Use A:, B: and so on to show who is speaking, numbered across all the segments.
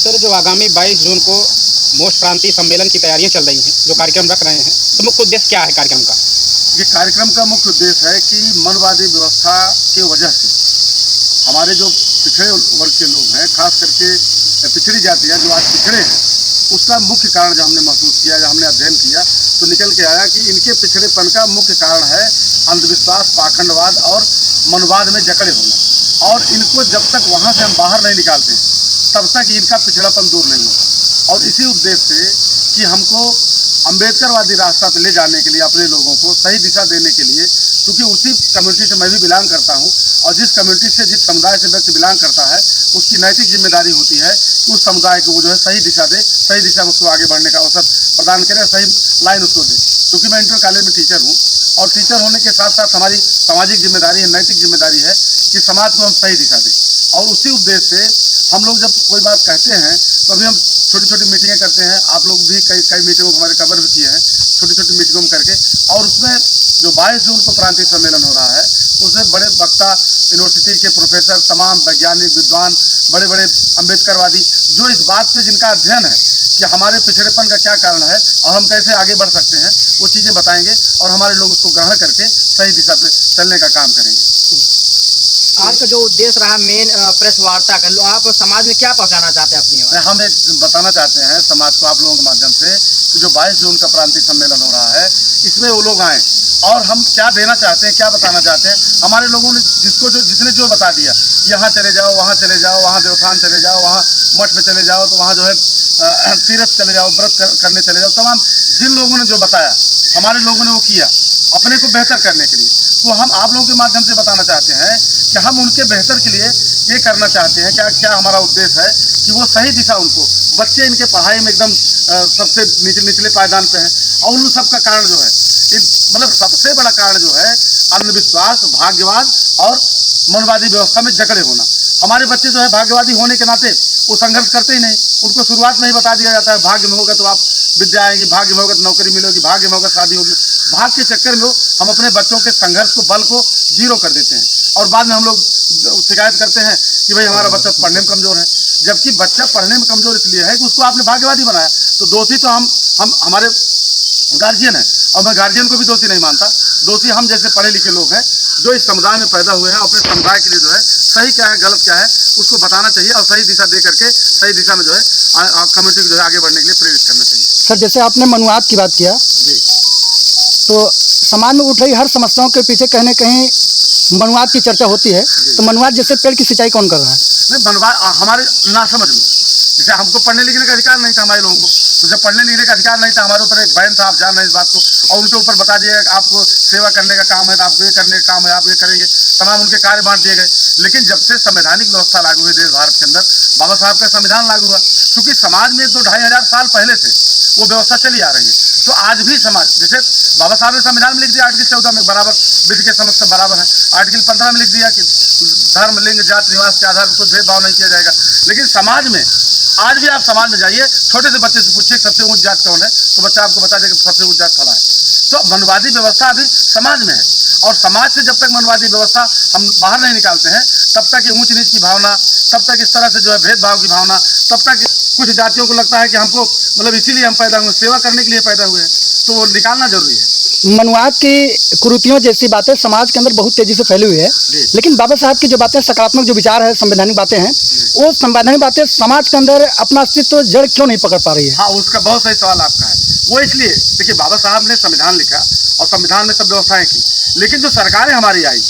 A: Sir, जो आगामी 22 जून को मोस्ट क्रांति सम्मेलन की तैयारियां चल रही हैं, जो कार्यक्रम रख रहे हैं, तो मुख्य उद्देश्य क्या है कार्यक्रम का?
B: ये कार्यक्रम का मुख्य उद्देश्य है कि मनवादी व्यवस्था की वजह से हमारे जो पिछड़े वर्ग के लोग हैं, खास करके पिछड़ी जातियाँ जो आज पिछड़े हैं, उसका मुख्य कारण जब हमने महसूस किया, जब हमने अध्ययन किया, तो निकल के आया कि इनके पिछड़ेपन का मुख्य कारण है अंधविश्वास, पाखंडवाद और मनवाद में जकड़े होना। और इनको जब तक वहाँ से हम बाहर नहीं निकालते हैं, तब तक इनका पिछड़ापन दूर नहीं होगा। और इसी उद्देश्य से कि हमको अम्बेडकरवादी रास्ता पे ले जाने के लिए, अपने लोगों को सही दिशा देने के लिए, क्योंकि उसी कम्युनिटी से मैं भी बिलोंग करता हूँ, और जिस कम्युनिटी से, जिस समुदाय से व्यक्ति बिलोंग करता है, उसकी नैतिक जिम्मेदारी होती है कि उस समुदाय को वो जो है सही दिशा दे, सही दिशा में उसको आगे बढ़ने का अवसर प्रदान करे, सही लाइन उसको दे। क्योंकि मैं इंटर कॉलेज में टीचर हूँ, और टीचर होने के साथ साथ हमारी सामाजिक जिम्मेदारी है, नैतिक जिम्मेदारी है कि समाज को हम सही दिशा दें। और उसी उद्देश्य से हम लोग जब कोई बात कहते हैं, तो अभी हम छोटी छोटी मीटिंगें करते हैं। आप लोग भी कई मीटिंगों को हमारे कवर भी किए हैं, छोटी छोटी मीटिंगों में करके। और उसमें जो 22 जून को प्रांतीय सम्मेलन हो रहा है, उसमें बड़े वक्ता, यूनिवर्सिटी के प्रोफेसर, तमाम वैज्ञानिक, विद्वान, बड़े बड़े अम्बेडकरवादी, जो इस बात पे जिनका अध्ययन है कि हमारे पिछड़ेपन का क्या कारण है और हम कैसे आगे बढ़ सकते हैं, वो चीज़ें बताएंगे और हमारे लोग उसको ग्रहण करके सही दिशा पे चलने का काम करेंगे।
C: आज का जो उद्देश्य रहा मेन प्रेस वार्ता का, आप समाज में क्या पहुंचाना चाहते हैं अपनी बात?
B: हम एक बताना चाहते हैं समाज को, आप लोगों के माध्यम से, कि जो 22 जून का प्रांतीय सम्मेलन हो रहा है, इसमें वो लोग आएँ और हम क्या देना चाहते हैं, क्या बताना चाहते हैं। हमारे लोगों ने जिसने जो बता दिया, यहाँ चले जाओ, वहाँ चले जाओ, वहाँ देवथान चले जाओ, वहाँ मठ में चले जाओ, तो वहाँ जो है तीर्थ चले जाओ, व्रत करने चले जाओ, तमाम जिन लोगों ने जो बताया, हमारे लोगों ने वो किया अपने को बेहतर करने के लिए। तो हम आप लोगों के माध्यम से बताना चाहते हैं कि हम उनके बेहतर के लिए ये करना चाहते हैं, क्या हमारा उद्देश्य है कि वो सही दिशा, उनको बच्चे इनके पढ़ाई में एकदम सबसे निचले पायदान पे हैं, और उन सब का कारण जो है, मतलब सबसे बड़ा कारण जो है अंधविश्वास, भाग्यवाद और मनवादी व्यवस्था में जकड़े होना। हमारे बच्चे जो है भाग्यवादी होने के नाते वो संघर्ष करते ही नहीं। उनको शुरुआत में ही बता दिया जाता है, भाग्य में होगा तो आप विद्या आएंगी, भाग्य में होगा तो नौकरी मिलेगी, भाग्य में होगा शादी होगी। भाग्य के चक्कर में हम अपने बच्चों के संघर्ष को, बल को जीरो कर देते हैं, और बाद में हम लोग शिकायत करते हैं कि भाई हमारा बच्चा पढ़ने में कमज़ोर है। जबकि बच्चा पढ़ने में कमज़ोर इसलिए है कि उसको आपने भाग्यवादी बनाया। तो दोषी तो हम हमारे गार्जियन है, और मैं गार्जियन को भी दोषी नहीं मानता। दोषी हम जैसे पढ़े लिखे लोग हैं, जो इस समुदाय में पैदा हुए हैं, अपने समुदाय के लिए जो है सही क्या है, गलत क्या है, उसको बताना चाहिए, और सही दिशा दे करके सही दिशा में जो है कम्युनिटी को जो है आगे बढ़ने के लिए प्रेरित करना चाहिए।
D: सर, जैसे आपने मनवाद की बात किया
B: जी,
D: तो समाज में उठ रही हर समस्याओं के पीछे कहीं न कहीं मनवाद की चर्चा होती है। तो मनवाद जैसे पेड़ की सिंचाई कौन कर रहा है?
B: नहीं, मनवाद हमारे ना समझ लो, जैसे हमको पढ़ने लिखने का अधिकार नहीं था हमारे लोगों को, तो जब पढ़ने लिखने का अधिकार नहीं था, हमारे ऊपर एक बैन था, आप जान रहे हैं इस बात को, और उनके ऊपर बता दिया आपको सेवा करने का काम है, तो आपको ये करने का काम है, आप ये करेंगे, तमाम उनके कार्य बांट दिए गए। लेकिन जब से संवैधानिक व्यवस्था लागू हुई देश भारत के अंदर, बाबा साहब का संविधान लागू हुआ, क्योंकि समाज में 2-2.5 साल पहले से वो व्यवस्था चली आ रही है। तो आज भी समाज, जैसे बाबा साहब ने संविधान में लिख दिया आर्टिकल 14 में बराबर, विधि के समक्ष बराबर है। आर्टिकल 15 में लिख दिया कि धर्म, लिंग, जात, निवास के आधार पर कोई भेदभाव नहीं किया जाएगा। लेकिन समाज में आज भी, आप समाज में जाइए, छोटे से बच्चे से पूछिए सबसे ऊंच जात कौन है, तो बच्चा आपको बता देगा सबसे ऊंच जात फला है। तो मनवादी व्यवस्था अभी समाज में है, और समाज से जब तक मनवादी व्यवस्था हम बाहर नहीं निकालते हैं, तब तक ये ऊंच नीच की भावना, तब तक इस तरह से जो है भेदभाव की भावना, तब तक कुछ जातियों को लगता है कि हमको, मतलब इसीलिए हम पैदा हुए, सेवा करने के लिए पैदा हुए हैं, तो वो निकालना जरूरी है।
D: मनवाद की कुरीतियों जैसी बातें समाज के अंदर बहुत तेजी से फैली हुई है, लेकिन बाबा साहब की जो बातें, सकारात्मक जो विचार है, संवैधानिक बातें हैं, वो संवैधानिक बातें समाज के अंदर अपना अस्तित्व जड़ क्यों नहीं पकड़ पा रही है?
B: हाँ, उसका बहुत सही सवाल आपका है। वो इसलिए, देखिए, बाबा साहब ने संविधान लिखा और संविधान में सब व्यवस्थाएं की, लेकिन जो सरकारें हमारी आई,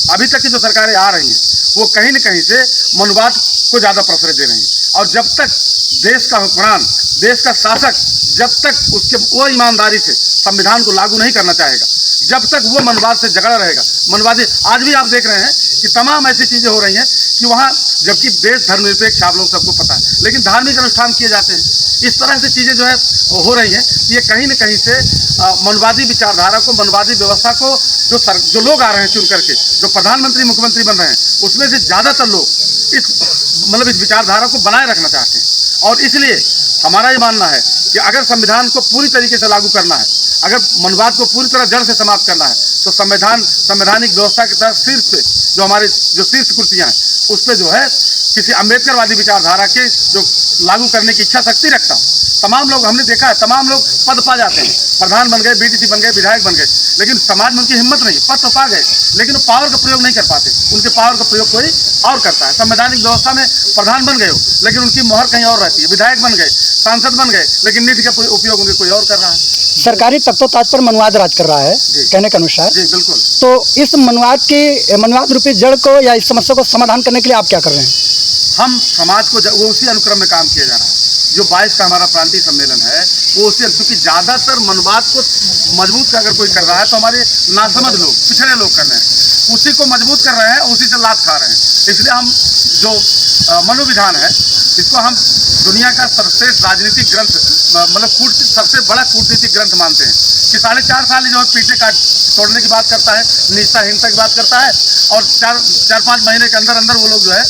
B: अभी तक की जो सरकारें आ रही हैं, वो कहीं न कहीं से मनवाद को ज़्यादा प्रश्रय दे रही हैं। और जब तक देश का हुक्मरान, देश का शासक, जब तक वो ईमानदारी से संविधान को लागू नहीं करना चाहेगा, जब तक वो मनवाद से झगड़ा रहेगा, मनवादी, आज भी आप देख रहे हैं कि तमाम ऐसी चीज़ें हो रही हैं कि वहाँ, जबकि देश धर्मनिरपेक्ष, आप लोग सबको पता है, लेकिन धार्मिक अनुष्ठान किए जाते हैं। इस तरह से चीज़ें जो है हो रही हैं, ये कहीं न कहीं से मनवादी विचारधारा को, मनवादी व्यवस्था को, जो लोग आ रहे हैं चुन करके, जो प्रधानमंत्री, मुख्यमंत्री बन रहे हैं, उसमें से ज़्यादातर लोग इस विचारधारा को बनाए रखना चाहते हैं। और इसलिए हमारा ये मानना है कि अगर संविधान को पूरी तरीके से लागू करना है, अगर मनवाद को पूरी तरह जड़ से समाप्त करना है, तो संवैधानिक व्यवस्था के तहत शीर्ष पे जो हमारे शीर्ष कृतियाँ हैं, उस पर जो है किसी अम्बेडकरवादी विचारधारा के जो लागू करने की इच्छा शक्ति रखता हूँ। तमाम लोग हमने देखा है, तमाम लोग पद पा जाते हैं, प्रधान बन गए, बीडीसी बन गए, विधायक बन गए, लेकिन समाज में उनकी हिम्मत नहीं, पद तो पा गए लेकिन वो पावर का प्रयोग नहीं कर पाते। उनके पावर का प्रयोग कोई और करता है। संवैधानिक व्यवस्था में प्रधान बन गए हो लेकिन उनकी मोहर कहीं और रहती है, विधायक बन गए, सांसद बन गए, लेकिन निधि का उपयोग उनके कोई और कर रहा है।
D: सरकारी तख्तों-ताज पर मनुवाद राज कर रहा है कहने के अनुसार।
B: जी बिल्कुल।
D: तो इस मनुवाद रूपी जड़ को या इस समस्या को समाधान करने के लिए आप क्या कर रहे हैं?
B: हम समाज को वो उसी अनुक्रम में काम किया जा रहा है। जो 22 का हमारा प्रांतीय सम्मेलन है वो उसी, क्योंकि ज़्यादातर मनुवाद को मजबूत का अगर कोई कर रहा है तो हमारे नासमझ लोग, पिछड़े लोग कर रहे हैं, उसी को मजबूत कर रहे हैं, उसी से लात खा रहे हैं। इसलिए हम जो मनोविधान है इसको हम दुनिया का सर्वश्रेष्ठ राजनीतिक ग्रंथ, मतलब सबसे बड़ा कूटनीतिक ग्रंथ मानते हैं कि 4.5 साल जो है पीटे काट तोड़ने की बात करता है, निष्ठा हिंसा की बात करता है, और 4-5 महीने के अंदर अंदर वो लोग जो है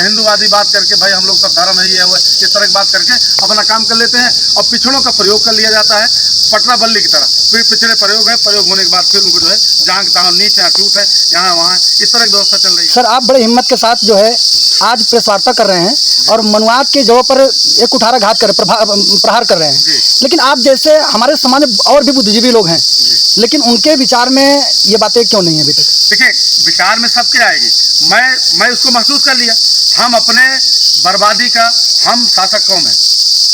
B: हिंदूवादी बात करके भाई हम लोग सब धर्म है ये है इस तरह की बात करके अपना काम कर लेते हैं और पिछड़ों का प्रयोग कर लिया जाता है पटरा बल्ली की तरह। फिर पिछड़े प्रयोग है, प्रयोग होने के बाद फिर उनको जो है जहाँ तहाँ नीच है, टूट है, यहाँ वहाँ इस तरह की व्यवस्था चल रही है।
D: सर, आप बड़े हिम्मत के साथ जो है आज प्रेस वार्ता कर रहे हैं और मनुवाद के जगह पर एक कुठाराघात कर प्रहार कर रहे हैं, लेकिन आप जैसे हमारे समाज में और भी बुद्धिजीवी लोग हैं, लेकिन उनके विचार में ये बातें क्यों नहीं है अभी तक?
B: देखिए, विचार में सबके आएगी। मैं उसको महसूस कर लिया। हम अपने बर्बादी का हम शासक कौम है,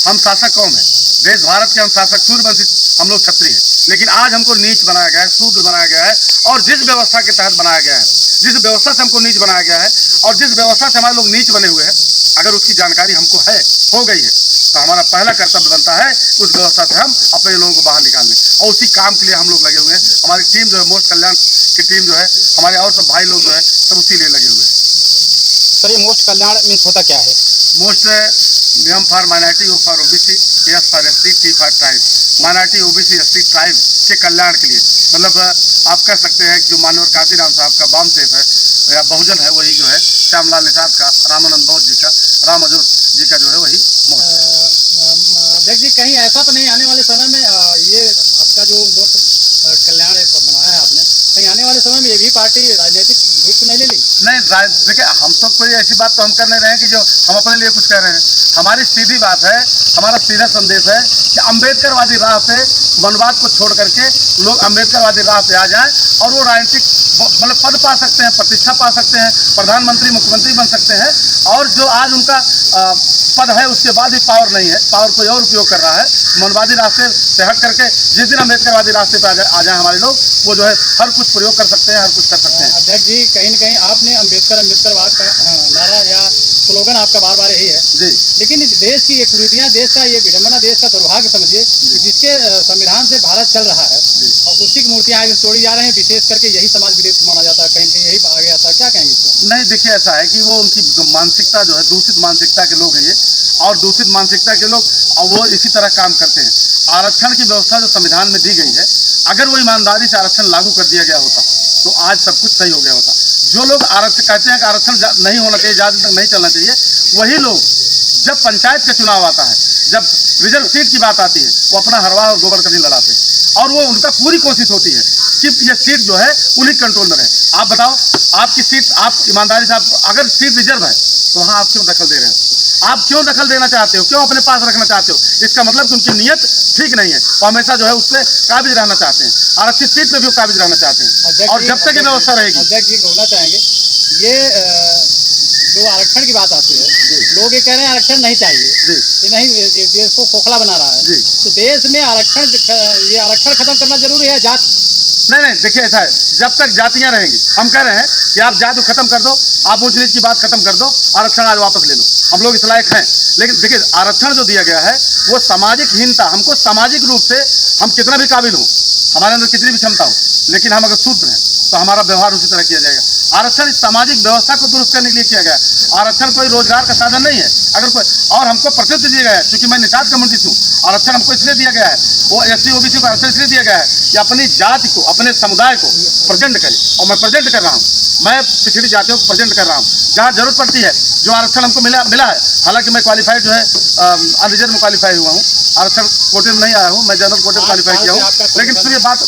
B: हम शासक कौम है, देश भारत के हम शासक सूर्यवंशी हम लोग क्षत्रिय हैं, लेकिन आज हमको नीच बनाया गया है, शूद्र बनाया गया है, और जिस व्यवस्था के तहत बनाया गया है, जिस व्यवस्था से हमको नीच बनाया गया है और जिस व्यवस्था से हमारे लोग नीच बने हुए हैं, अगर उसकी जानकारी हमको हो गई है तो हमारा पहला कर्तव्य बनता है उस व्यवस्था से हम अपने लोगों को बाहर निकालने, और उसी काम के लिए हम लोग लगे हुए हैं। हमारी टीम जो है, मोस्ट कल्याण की टीम जो है, हमारे और सब भाई लोग जो है सब उसी लिए लगे हुए हैं।
A: सर, ये मोस्ट कल्याण मीन्स होता क्या है?
B: Most M for minority, O for OBC, S for ST, T for tribe. Minority, OBC, ST, tribe के कल्याण के लिए, मतलब आप कह सकते हैं कि जो माननीय काशीराम साहब का बाम सेफ है या बहुजन है, वही जो है श्यामलाल निषाद का, रामानंद बौद्ध जी का, राम अजोर जी का जो है वही मोस्ट है।
C: अध्यक्ष जी, कहीं ऐसा तो नहीं आने वाले समय में ये आपका जो मोस्ट कल्याण बनाया है आपने, कहीं आने वाले समय में ये भी पार्टी राजनीतिक रूप नहीं ले ली?
B: नहीं, देखिए, हम तो कोई ऐसी बात तो हम कर नहीं रहे हैं कि जो हम अपने लिए कुछ कह रहे हैं। हमारी सीधी बात है, हमारा सीधा संदेश है कि अम्बेडकरवादी राह पे वनवाद को छोड़ करके लोग अम्बेडकरवादी राह पे आ जाएं और वो राजनीतिक मतलब पद पा सकते हैं, प्रतिष्ठा पा सकते हैं, प्रधानमंत्री मुख्यमंत्री बन सकते हैं, और जो आज उनका पद है उसके बाद भी पावर नहीं है, पावर कोई और उपयोग कर रहा है, मनवादी रास्ते से हट करके जिस दिन अम्बेडकरवादी रास्ते पे आ जाए हमारे लोग, वो जो है हर कुछ प्रयोग कर सकते हैं, हर कुछ कर सकते हैं।
C: अध्यक्ष जी, कहीं न कहीं आपने अम्बेडकरवाद का नारा या स्लोगन आपका बार बार यही है
B: जी,
C: लेकिन देश की ये कुरीतियाँ, देश का ये विडम्बना, देश का दुर्भाग्य समझिए, जिसके संविधान से भारत चल रहा है और उसी की मूर्तियाँ आज तोड़ी जा रही हैं, विशेष करके यही समाज विरोध माना जाता है, कहीं यही आगे आता है। क्या कहेंगे इसको?
B: नहीं, देखिए, ऐसा है कि वो उनकी जो मानसिकता जो है, दूषित मानसिकता के लोग हैं ये, और दूषित मानसिकता के लोग वो इसी तरह काम करते हैं। आरक्षण की व्यवस्था जो संविधान में दी गई है, अगर वो ईमानदारी से आरक्षण लागू कर दिया गया होता तो आज सब कुछ सही हो गया होता। जो लोग आरक्षण कहते हैं कि आरक्षण नहीं होना चाहिए, ज़्यादा तक नहीं चलना चाहिए, वही लोग जब पंचायत का चुनाव आता है, जब रिजर्व सीट की बात आती है, वो अपना हरवा और गोबर कभी लड़ाते हैं, और वो उनका पूरी कोशिश होती है कि ये सीट जो है उन्हीं कंट्रोल में रहे। आप बताओ, आपकी सीट, आप ईमानदारी से, आप अगर सीट रिजर्व है तो वहाँ आप क्यों दखल दे रहे हो? आप क्यों दखल देना चाहते हो, क्यों अपने पास रखना चाहते हो? इसका मतलब कि उनकी नीयत ठीक नहीं है, वो हमेशा जो है उससे काबिज रहना चाहते हैं, आरक्षित सीट पे भी काबिज रहना चाहते हैं, और जब तक ये व्यवस्था रहेगी।
C: अध्यक्ष जी, बोलना चाहेंगे, ये जो आरक्षण की बात आती है, लोग ये कह रहे हैं आरक्षण नहीं चाहिए, ये नहीं, देश को खोखला बना रहा है, तो देश में आरक्षण खत्म करना जरूरी है? जात
B: नहीं, देखिए, ऐसा है, जब तक जातियां रहेंगी, हम कह रहे हैं कि आप जाति को खत्म कर दो, आप ऊंच नीच की बात खत्म कर दो, आरक्षण आज वापस ले लो, हम लोग इस लायक हैं। लेकिन देखिए, आरक्षण जो दिया गया है वो सामाजिक हीनता, हमको सामाजिक रूप से हम कितना भी काबिल हों, हमारे अंदर कितनी भी क्षमता हो, लेकिन हम अगर शूद्र हैं तो हमारा व्यवहार उसी तरह किया जाएगा। आरक्षण इस सामाजिक व्यवस्था को दुरुस्त करने के लिए किया गया। आरक्षण कोई रोजगार का साधन नहीं है, अगर कोई, और हमको प्रतिनिधि दिया गया है, क्योंकि मैं निषाद कम्युनिटी हूँ, आरक्षण हमको इसलिए दिया गया है, वो एससी ओबीसी को आरक्षण इसलिए दिया गया है कि अपनी जाति को, अपने समुदाय को प्रेजेंट करे, और मैं प्रेजेंट कर रहा हूँ, मैं पिछड़ी जातियों को प्रेजेंट कर रहा हूँ। जहाँ जरूरत पड़ती है, जो आरक्षण हमको मिला है, हालांकि मैं क्वालिफाइड जो है अनरिजर्व में क्वालिफाई हुआ हूँ, आरक्षण कोटे में नहीं आया हूँ, मैं जनरल कोटे में क्वालिफाई किया हूँ, लेकिन फिर ये बात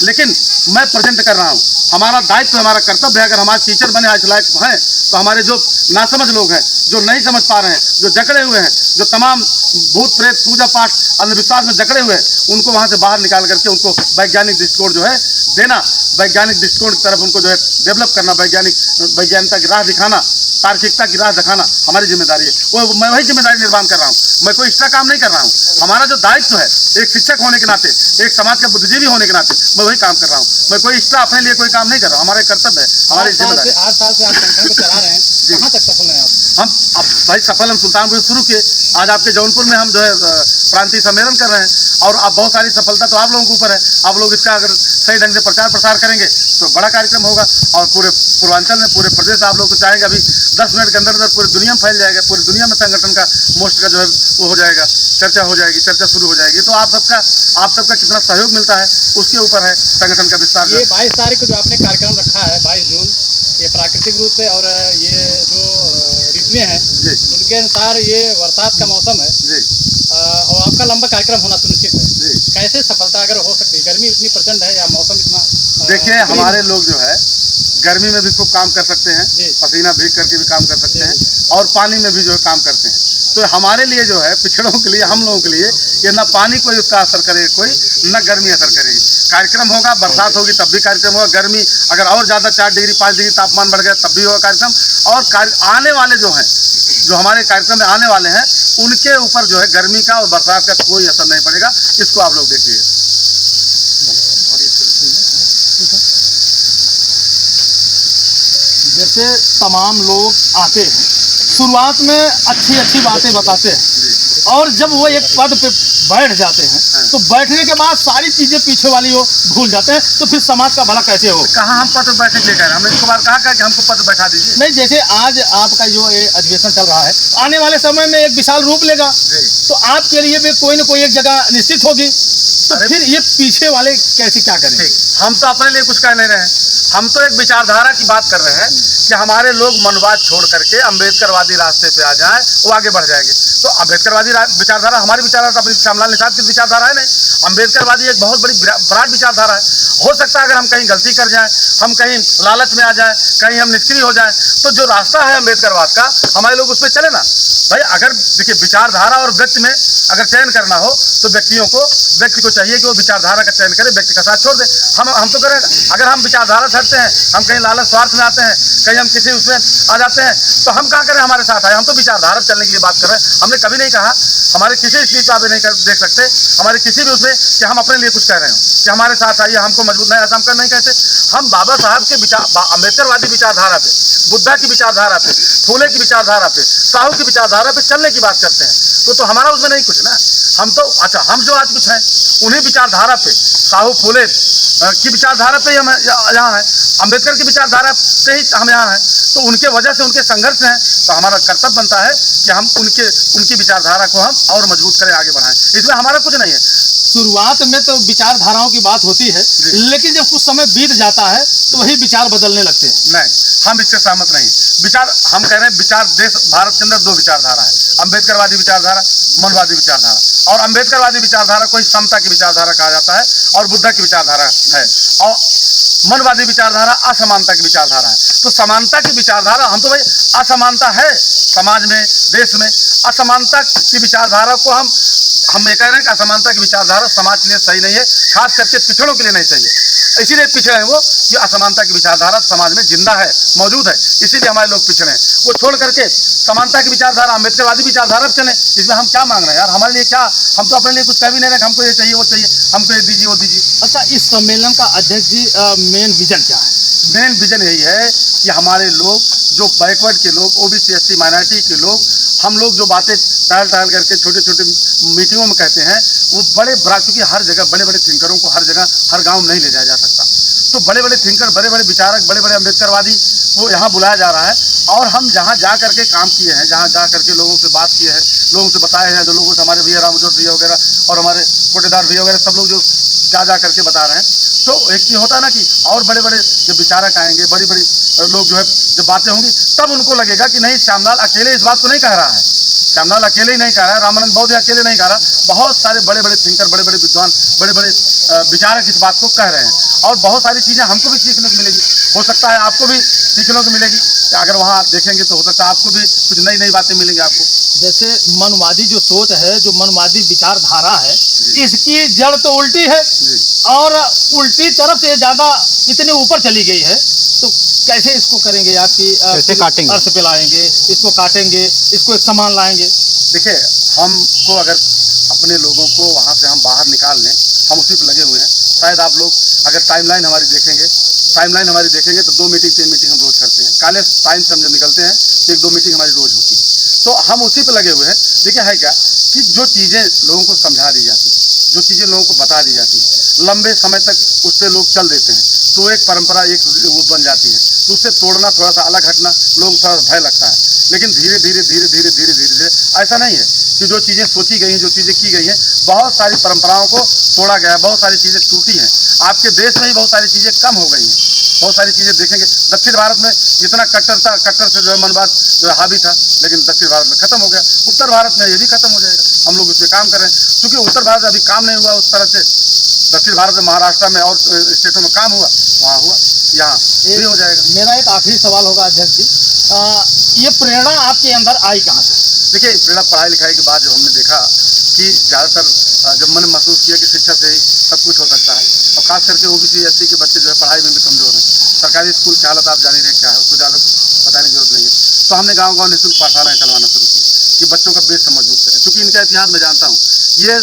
B: लेकिन मैं प्रेजेंट कर रहा हूँ। हमारा दायित्व, हमारा कर्तव्य है, अगर हमारे टीचर बने आज लायक हैं तो हमारे जो जो नासमझ लोग हैं, जो नहीं समझ पा रहे हैं, जो जकड़े हुए हैं, जो तमाम भूत प्रेत पूजा पाठ अंधविश्वास में जकड़े हुए हैं, उनको वहाँ से बाहर निकाल करके उनको वैज्ञानिक दृष्टिकोण जो है देना, वैज्ञानिक दृष्टिकोण की तरफ उनको जो है डेवलप करना, वैज्ञानिकता की राह दिखाना, तार्किकता की राह दिखाना हमारी जिम्मेदारी है। वो मैं वही जिम्मेदारी निर्वाह कर रहा हूँ। मैं कोई एक्स्ट्रा काम नहीं कर रहा हूँ। हमारा जो दायित्व है एक शिक्षक होने के नाते, एक समाज का बुद्धिजीवी होने के नाते मैं वही काम कर रहा हूँ। मैं कोई एक्स्ट्रा अपने लिए कोई काम नहीं कर रहा हूँ। हमारा कर्तव्य है, हमारी जिम्मेदारी।
C: 8 साल से आप संगठन को चला रहे हैं, कहाँ तक सफल हैं आप?
B: हम अब भाई सफल हम सुल्तानपुर से शुरू किए, आज आपके जौनपुर में हम जो है प्रांतीय सम्मेलन कर रहे हैं, और अब बहुत सारी सफलता तो आप लोगों के ऊपर है। आप लोग इसका अगर सही ढंग से प्रचार प्रसार करेंगे तो बड़ा कार्यक्रम होगा, और पूरे पूर्वांचल में, पूरे प्रदेश आप लोग तो चाहेंगे अभी 10 मिनट के अंदर अंदर पूरी दुनिया में फैल जाएगा, पूरी दुनिया में संगठन का मोस्ट का जो है वो हो जाएगा, चर्चा हो जाएगी, चर्चा शुरू हो जाएगी। तो आप सबका कितना सहयोग मिलता है उसके ऊपर है संगठन का विस्तार।
C: ये 22 तारीख को जो आपने कार्यक्रम रखा है, 22 जून, ये प्राकृतिक रूप से, और ये जो ऋतुएं हैं उनके अनुसार ये बरसात का मौसम है
B: जी,
C: और आपका लंबा कार्यक्रम होना सुनिश्चित है
B: जी।
C: कैसे सफलता अगर हो सकती है? गर्मी इतनी प्रचंड है या मौसम इतना
B: देखिए, हमारे लोग जो है गर्मी में भी खूब काम कर सकते हैं,
C: जी।
B: पसीना भीग करके भी काम कर सकते हैं, और पानी में भी जो है काम करते हैं। तो हमारे लिए जो है पिछड़ों के लिए, हम लोगों के लिए, ये ना पानी कोई उसका असर करेगा, कोई न गर्मी असर करेगी। कार्यक्रम होगा, बरसात होगी तब भी कार्यक्रम होगा, गर्मी अगर और ज़्यादा 4 डिग्री 5 डिग्री तापमान बढ़ गया तब भी होगा कार्यक्रम। और आने वाले जो हैं, जो हमारे कार्यक्रम में आने वाले हैं, उनके ऊपर जो है गर्मी का और बरसात का कोई असर नहीं पड़ेगा। इसको आप लोग देखिएगा।
E: जैसे तमाम लोग आते हैं, शुरुआत में अच्छी बातें बताते हैं, और जब वो एक पद पे बैठ जाते हैं तो बैठने के बाद सारी चीजें पीछे वाली वो भूल जाते हैं। तो फिर समाज का भला कैसे हो?
B: कहाँ हम पद पे बैठने के लिए कह रहे हैं? हमने इसको बार कहा कि हमको पद बैठा दीजिए।
E: नहीं, जैसे आज आपका जो ये अधिवेशन चल रहा है, आने वाले समय में एक विशाल रूप लेगा, तो आपके लिए भी कोई न कोई एक जगह निश्चित होगी। तो फिर ये पीछे वाले कैसे क्या करें?
B: हम तो अपने लिए कुछ कह नहीं रहे हैं, हम तो एक विचारधारा की बात कर रहे हैं कि हमारे लोग मनवाद छोड़ करके अम्बेडकरवादी रास्ते पे आ जाएं, वो आगे बढ़ जाएंगे। तो अम्बेडकरवादी विचारधारा हमारी विचारधारा, अपनी श्यामलाल निषाद की विचारधारा है नहीं। अम्बेडकरवादी एक बहुत बड़ी विराट विचारधारा है। हो सकता है अगर हम कहीं गलती कर जाएं, हम कहीं लालच में आ जाएं, कहीं हम निष्क्रिय हो जाएं, तो जो रास्ता है अम्बेडकरवाद का, हमारे लोग उस पर चले ना भाई। अगर देखिए, विचारधारा और व्यक्ति में अगर चयन करना हो तो व्यक्ति को चाहिए कि वो विचारधारा का चयन करे, व्यक्ति का साथ छोड़ दे। हम तो करें, अगर हम विचारधारा छੱडते हैं, हम कहीं लालच स्वार्थ में आते हैं, कहीं हम किसी उसमें आ जाते हैं, तो हम कहाँ करें हमारे साथ आए? हम तो विचारधारा चलने के लिए बात कर रहे हैं। हमने कभी नहीं कहा, हमारे किसी चीज़ को आप नहीं देख सकते हमारे किसी भी उसमें कि हम अपने लिए कुछ कह रहे हो कि हमारे साथ आइए, हमको मजबूत नहीं, ऐसा हम कर नहीं कहते। हम बाबा साहब के अम्बेडकरवादी विचारधारा पे, बुद्धा की विचारधारा पे, फूले की विचारधारा पे, साहू की विचारधारा पे चलने की बात करते हैं। तो हमारा उसमें नहीं कुछ ना। हम तो अच्छा, हम जो आज कुछ हैं उन्हीं विचारधारा पे, साहू फूले की विचारधारा पे हम यहाँ हैं, अम्बेडकर की विचारधारा पे ही हम यहाँ हैं। तो उनके वजह से, उनके संघर्ष हैं, तो हमारा कर्तव्य बनता है कि हम उनकी विचारधारा को हम और मजबूत करें, आगे बढ़ाएं। इसमें हमारा कुछ नहीं है।
E: शुरुआत में तो विचारधाराओं की बात होती है, लेकिन जब कुछ समय बीत जाता है तो वही विचार बदलने लगते हैं।
B: नहीं, हम इससे सहमत नहीं। विचार, हम कह रहे हैं विचार, देश भारत के अंदर 2 विचारधारा है, अम्बेडकरवादी विचारधारा, मनवादी विचारधारा। और अम्बेडकरवादी विचारधारा को समता की विचारधारा कहा जाता है, और बुद्धा की विचारधारा है, और मनवादी विचारधारा असमानता की विचारधारा है। तो समानता की विचारधारा, हम तो भाई असमानता है समाज में, देश में, असमानता की विचारधारा को हम ये कह रहे हैं कि असमानता की विचारधारा समाज के लिए सही नहीं है, खास करके पिछड़ों के लिए नहीं सही है। इसीलिए पिछड़े हैं वो, कि असमानता की विचारधारा समाज में जिंदा है, मौजूद है, इसीलिए हमारे लोग पिछड़े हैं। वो छोड़ करके समानता की विचारधारा, अम्बेडकरवादी विचारधारा पर चले, इसमें हम क्या मांग रहे हैं यार? हमारे लिए क्या, हम तो अपने लिए कुछ कह भी नहीं रहे, हमको ये चाहिए वो चाहिए, हमको ये दीजिए वो दीजिए।
E: अच्छा, इस सम्मेलन का अध्यक्ष जी मेन विजन क्या है?
B: मेन विजन यही है कि हमारे लोग, जो बैकवर्ड के लोग, ओबीसी एसटी माइनॉरिटी के लोग, हम लोग जो बातें टहल करके छोटे छोटे मीटिंगों में कहते हैं, वो बड़े बड़ा, चूँकि हर जगह बड़े बड़े थिंकरों को हर जगह हर गांव में नहीं ले जाया जा सकता। तो बड़े बड़े थिंकर, बड़े बड़े विचारक, बड़े बड़े अम्बेडकरवादी वो यहाँ बुलाया जा रहा है। और हम जहाँ जा करके काम किए हैं, जहाँ जा करके लोगों से बात किए हैं, लोगों से बताए हैं, जो लोगों से हमारे भैया रामजोत भैया वगैरह और हमारे कोटेदार भैया वगैरह सब लोग जो जा करके बता रहे हैं, तो एक होता है ना कि और बड़े बड़े जब विचारक आएंगे, बड़ी बड़ी लोग जो है जब बातें होंगी, तब उनको लगेगा कि नहीं, श्यामलाल अकेले इस बात को नहीं कह रहा है, श्यामलाल अकेले ही नहीं कह रहा है, रामानंद बौद्ध अकेले नहीं कह रहा, बहुत सारे बड़े बड़े थिंकर, बड़े बड़े विद्वान, बड़े बड़े विचारक इस बात को कह रहे हैं। और बहुत सारी सारी चीज़ें हमको भी सीखने को मिलेगी, हो सकता है आपको भी सीखने को मिलेगी। अगर वहाँ देखेंगे तो हो सकता है आपको भी कुछ नई नई बातें मिलेंगी आपको।
E: जैसे मनवादी जो सोच है, जो मनवादी विचारधारा है, इसकी जड़ तो उल्टी है
B: जी
E: और उल्टी तरफ से ज़्यादा इतने ऊपर चली गई है। तो कैसे इसको करेंगे आपकी
A: कैसे काटेंगे?
E: अर्थ पे लाएंगे, इसको काटेंगे, इसको एक समान लाएंगे।
B: देखिए, हमको अगर अपने लोगों को वहाँ से हम बाहर निकाल लें, हम उसी पर लगे हुए हैं। शायद आप लोग अगर टाइमलाइन हमारी देखेंगे तो 2 मीटिंग 3 मीटिंग हम रोज़ करते हैं। काले टाइम से हम जब निकलते हैं तो 1-2 मीटिंग हमारी रोज़ होती है। तो हम उसी पर लगे हुए हैं। देखिए है क्या कि जो चीज़ें लोगों को समझा दी जाती हैं, जो चीज़ें लोगों को बता दी जाती हैं, लंबे समय तक उस पर लोग चल देते हैं, तो एक परंपरा एक वो बन जाती है। तो उससे तोड़ना, थोड़ा सा अलग हटना, लोग थोड़ा भय लगता है। लेकिन धीरे धीरे ऐसा नहीं है कि जो चीज़ें सोची गई हैं, जो चीज़ें की गई हैं, बहुत सारी परंपराओं को तोड़ा गया है, बहुत सारी चीज़ें टूटी हैं। आपके देश में ही बहुत सारी चीज़ें कम हो गई हैं। बहुत सारी चीज़ें देखेंगे, दक्षिण भारत में जितना कट्टर से जो है मनवाद जो है हावी था, लेकिन दक्षिण भारत में खत्म हो गया। उत्तर भारत में ये भी खत्म हो जाएगा। हम लोग उस पर काम कर रहे हैं, क्योंकि उत्तर भारत में अभी काम नहीं हुआ उस तरह से। दक्षिण भारत में, महाराष्ट्र में और स्टेटों में काम हुआ, वहाँ हुआ, यहाँ भी हो जाएगा।
E: मेरा एक आखिरी सवाल होगा अध्यक्ष जी, ये प्रेरणा आपके अंदर आई कहाँ से?
B: देखिए, प्रेरणा पढ़ाई लिखाई के बाद जब हमने देखा कि ज़्यादातर जब मैंने महसूस किया कि शिक्षा से ही सब कुछ हो सकता है, और खास करके ओबीसी एससी के बच्चे जो है पढ़ाई में भी कमज़ोर हैं। सरकारी स्कूल की हालत आप जान ही रहे क्या है, उसको ज़्यादा कुछ बताने की जरूरत नहीं है। तो हमने गाँव निःशुल्क पाठशालाएँ चलवाना शुरू किया कि बच्चों का बेस मजबूत करें। क्योंकि इनका इतिहास मैं जानता हूँ, ये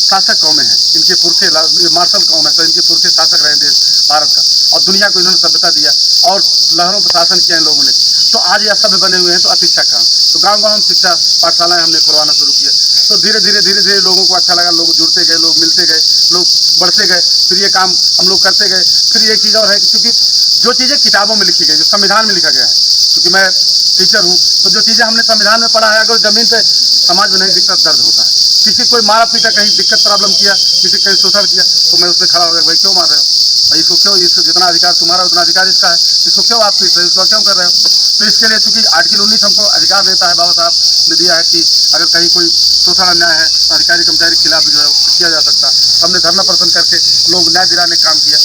B: शासक कौमें हैं, इनके पुरखे मार्शल कौम है, तो इनके पुरखे शासक रहे देश भारत का, और दुनिया को इन्होंने सभ्यता दिया और लहरों पर शासन किया इन लोगों ने। तो आज ये सभ्य बने हुए हैं, तो अशिक्षा काम। तो गाँव हम शिक्षा पाठशालाएँ हमने खुलवाना शुरू किया। तो धीरे धीरे लोगों को अच्छा लगा, लोग जुड़ते गए, लोग मिलते गए, लोग बढ़ते गए। फिर ये काम हम लोग करते गए। फिर एक चीज़ और है कि क्योंकि जो चीज़ें किताबों में लिखी गई, जो संविधान में लिखा गया है, क्योंकि मैं टीचर हूँ, तो जो चीज़ें हमने संविधान में पढ़ा है, अगर ज़मीन पे समाज में नहीं दिक्कत, दर्द होता है। किसी कोई मारा पीटा, कहीं दिक्कत प्रॉब्लम किया, किसी कहीं शोषण किया, तो मैं उससे खड़ा हो गया, भाई क्यों मार रहे हो, भाई इसको क्यों, इसको जितना अधिकार तुम्हारा उतना अधिकार इसका है, इसको क्यों आप पीट रहे हो, इसको क्यों कर रहे हो। तो इसके लिए चूँकि आर्टिकल 19 हमको अधिकार देता है, बाबा साहब ने दिया है कि अगर कहीं कोई शोषण अन्याय है तो अधिकारी कर्मचारी के खिलाफ जो है किया जा सकता है। तो हमने धरना प्रदर्शन करके लोग न्याय दिलाने का काम किया।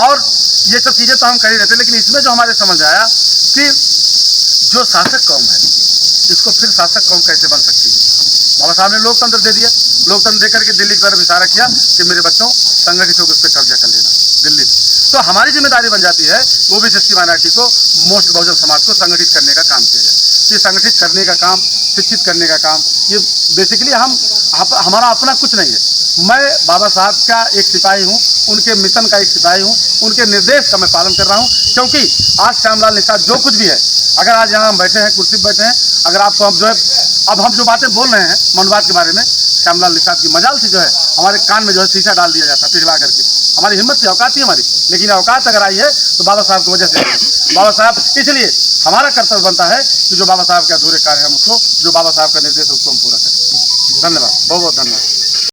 B: और ये सब चीज़ें तो हम कर ही रहते, लेकिन इसमें जो हमारे समझ आया कि जो शासक कौम है, इसको फिर शासक कौम कैसे बन सकती है। बाबा साहब ने लोकतंत्र दे दिया, लोकतंत्र दे करके दिल्ली की तरफ इशारा किया कि मेरे बच्चों संगठित होकर उस पर कब्जा कर लेना दिल्ली। तो हमारी जिम्मेदारी बन जाती है वो भी एससी माइनॉरिटी को, मोस्ट बहुजन समाज को संगठित करने का काम किया जाए। ये संगठित करने का काम, शिक्षित करने का काम, ये बेसिकली हमारा अपना कुछ नहीं है। मैं बाबा साहब का एक सिपाही हूँ, उनके मिशन का एक सिपाही हूँ, उनके निर्देश का मैं पालन कर रहा हूँ। क्योंकि आज श्यामलाल निषाद जो कुछ भी है, अगर आज यहाँ हम बैठे हैं, कुर्सी पर बैठे हैं, अगर आपको हम जो है अब हम जो बातें बोल रहे हैं मनवाद के बारे में, श्यामलाल निषाद की मजाल से जो है हमारे कान में जो है शीशा डाल दिया जाता है पिघला करके। हमारी हिम्मत थी, औकात थी हमारी, लेकिन औकात अगर आई है तो बाबा साहब की वजह से आई है। बाबा साहब, इसलिए हमारा कर्तव्य बनता है कि जो बाबा साहब के अधूरे कार्य हम उसको, जो बाबा साहब का निर्देश है उसको हम पूरा करें। धन्यवाद, बहुत बहुत धन्यवाद।